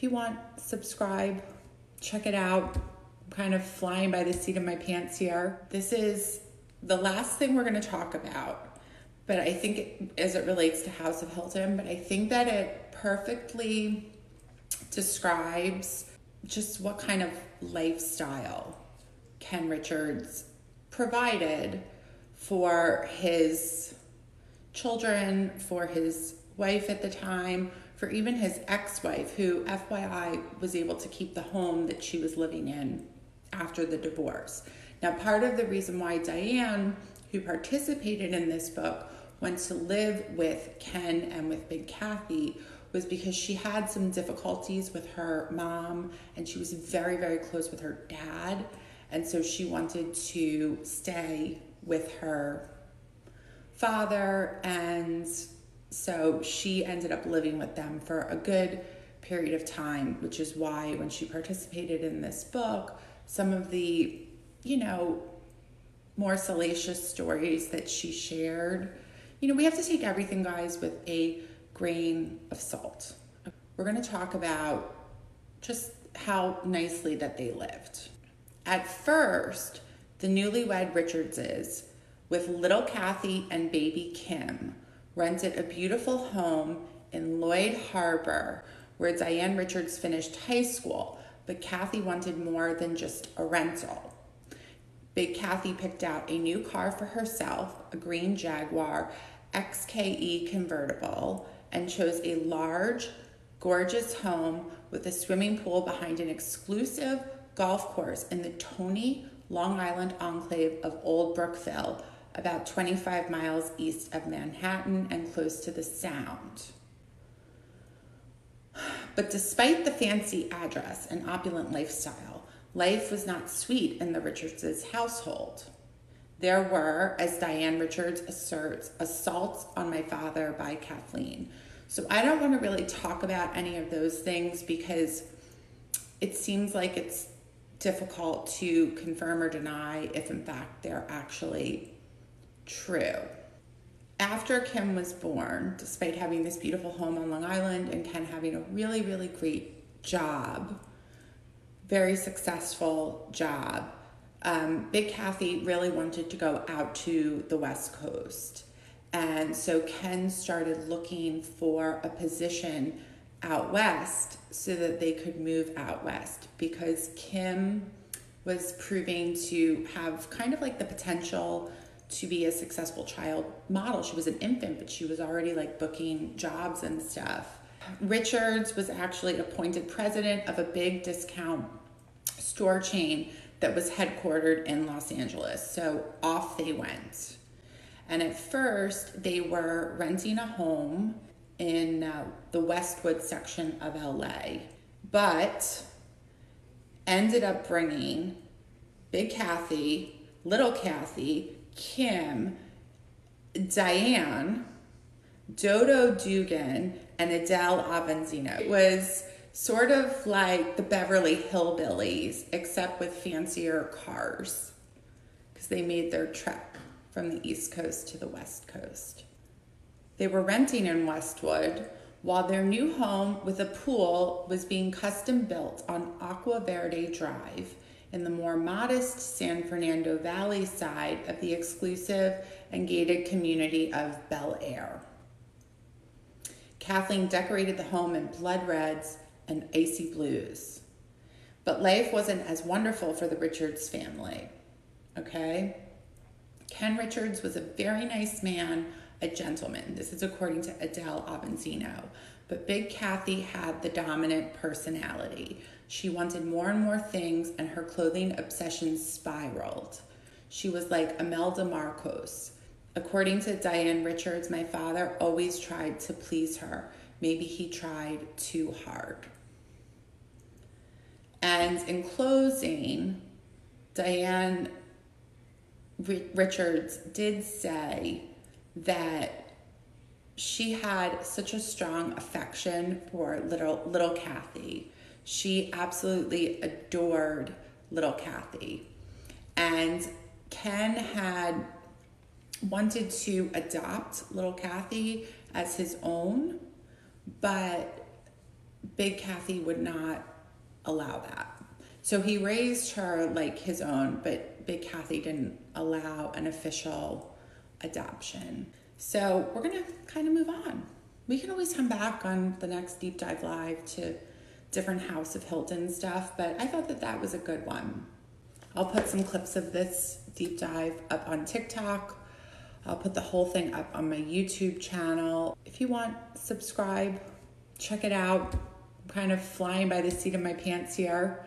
If you want, subscribe, check it out. I'm kind of flying by the seat of my pants here. This is the last thing we're going to talk about, but I think as it relates to House of Hilton, but I think that it perfectly describes just what kind of lifestyle Ken Richards provided for his children, for his wife at the time, for even his ex-wife, who, FYI, was able to keep the home that she was living in after the divorce. Now, part of the reason why Diane, who participated in this book, went to live with Ken and with Big Kathy was because she had some difficulties with her mom, and she was very, very close with her dad. And so she wanted to stay with her father, and so she ended up living with them for a good period of time, which is why when she participated in this book, some of the, more salacious stories that she shared, we have to take everything, guys, with a grain of salt. We're going to talk about just how nicely that they lived. At first, the newlywed Richardses, with little Kathy and baby Kim, rented a beautiful home in Lloyd Harbor, where Diane Richards finished high school, but Kathy wanted more than just a rental. Big Kathy picked out a new car for herself, a green Jaguar XKE convertible, and chose a large, gorgeous home with a swimming pool behind an exclusive golf course in the Tony, Long Island enclave of Old Brookville, about 25 miles east of Manhattan and close to the Sound. But despite the fancy address and opulent lifestyle, life was not sweet in the Richards' household. There were, as Diane Richards asserts, assaults on my father by Kathleen. So I don't want to really talk about any of those things because it seems like it's difficult to confirm or deny if in fact they're actually true. After Kim was born, despite having this beautiful home on Long Island and Ken having a really, really great job, very successful job, Big Kathy really wanted to go out to the West Coast. And so Ken started looking for a position out west so that they could move out west, because Kim was proving to have kind of like the potential to be a successful child model. She was an infant, but she was already like booking jobs and stuff. Richards was actually appointed president of a big discount store chain that was headquartered in Los Angeles. So off they went. And at first they were renting a home in the Westwood section of LA, but ended up bringing Big Kathy, Little Kathy, Kim, Diane, Dodo Dugan, and Adele Avanzino. It was sort of like the Beverly Hillbillies, except with fancier cars, because they made their trek from the East Coast to the West Coast. They were renting in Westwood while their new home with a pool was being custom built on Aqua Verde Drive in the more modest San Fernando Valley side of the exclusive and gated community of Bel Air. Kathleen decorated the home in blood reds and icy blues. But life wasn't as wonderful for the Richards family, okay? Ken Richards was a very nice man, a gentleman. This is according to Adele Avanzino. But Big Kathy had the dominant personality. She wanted more and more things, and her clothing obsession spiraled. She was like Imelda Marcos. According to Diane Richards, my father always tried to please her. Maybe he tried too hard. And in closing, Diane Richards did say that she had such a strong affection for little Kathy. She absolutely adored little Kathy. And Ken had wanted to adopt little Kathy as his own, but Big Kathy would not allow that. So he raised her like his own, but Big Kathy didn't allow an official adoption. So we're going to kind of move on. We can always come back on the next Deep Dive Live to different House of Hilton stuff, but I thought that that was a good one. I'll put some clips of this deep dive up on TikTok. I'll put the whole thing up on my YouTube channel. If you want, subscribe, check it out. I'm kind of flying by the seat of my pants here.